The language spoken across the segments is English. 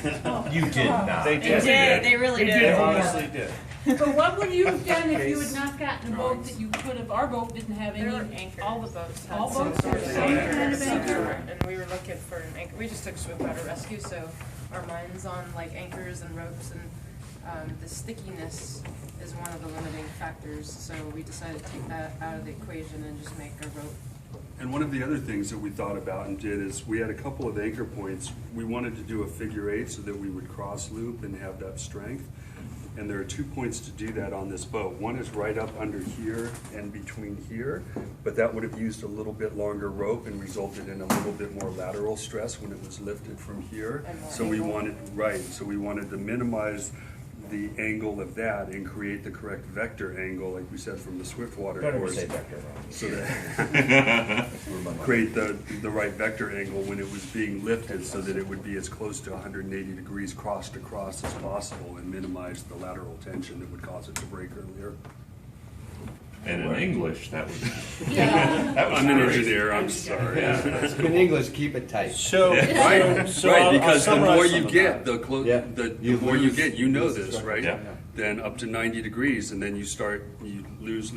You did not. They did. They really did. They honestly did. But what would you have done if you had not gotten a boat that you could have, our boat didn't have There were any? anchors. All the boats had All some boats sort had of the same anchor. kind of anchor? And we were looking for an anchor. We just took swiftwater rescue, so our mind's on like anchors and ropes, and the stickiness is one of the limiting factors. So we decided to take that out of the equation and just make our rope. And one of the other things that we thought about and did is we had a couple of anchor points. We wanted to do a figure eight so that we would cross loop and have that strength. And there are 2 points to do that on this boat. One is right up under here and between here, but that would have used a little bit longer rope and resulted in a little bit more lateral stress when it was lifted from here. So we wanted, so we wanted to minimize the angle of that and create the correct vector angle, like we said, from the Swiftwater Don't ever course. say vector wrong. So that create the right vector angle when it was being lifted so that it would be as close to 180 degrees crossed across as possible and minimize the lateral tension that would cause it to break earlier. And in English, that was Yeah. that was I'm an great. engineer, I'm sorry. In English, keep it tight. So, Right, so right, I'll because the summarize more some you of get, that. the more you get, you know this, right? Yeah. Then up to 90 degrees, and then you lose,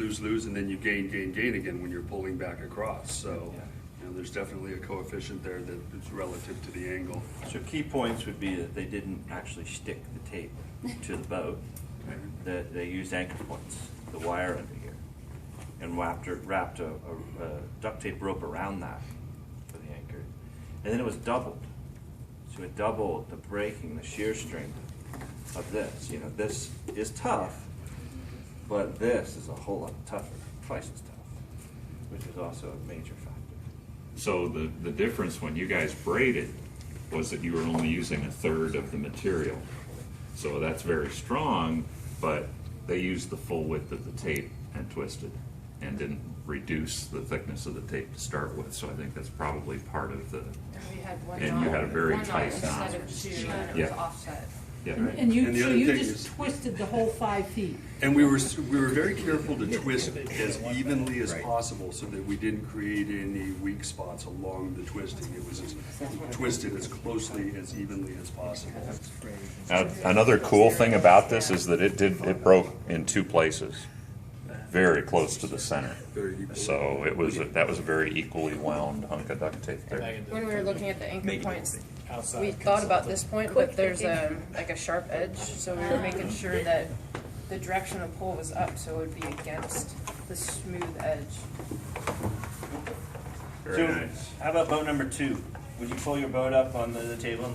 and then you gain again when you're pulling back across. So, there's definitely a coefficient there that is relative to the angle. So key points would be that they didn't actually stick the tape to the boat. That they used anchor points, the wire under here, and wrapped a duct tape rope around that for the anchor. And then it was doubled. So it doubled the braking, the shear strength of this. You know, this is tough, but this is a whole lot tougher, twice as tough, which is also a major factor. So the difference when you guys braided was that you were only using a third of the material. So that's very strong, but they used the full width of the tape and twisted and didn't reduce the thickness of the tape to start with. So I think that's probably part of the, And we had one And you had a very one tight instead knot. of two, and it Yeah. was offset. yeah. And you, And the so other you thing just is- twisted the whole 5 feet. And we were very careful to twist it as evenly as possible so that we didn't create any weak spots along the twisting. It was twisted as closely as evenly as possible. Now, another cool thing about this is that it broke in 2 places, very close to the center. Very equal. So that was a very equally wound hunk of duct tape there. When we were looking at the anchor points, Outside we thought about this point, but there's like a sharp edge, so we were making sure that the direction of pull was up, so it would be against the smooth edge. Very So, nice. how about boat number 2? Would you pull your boat up on the table and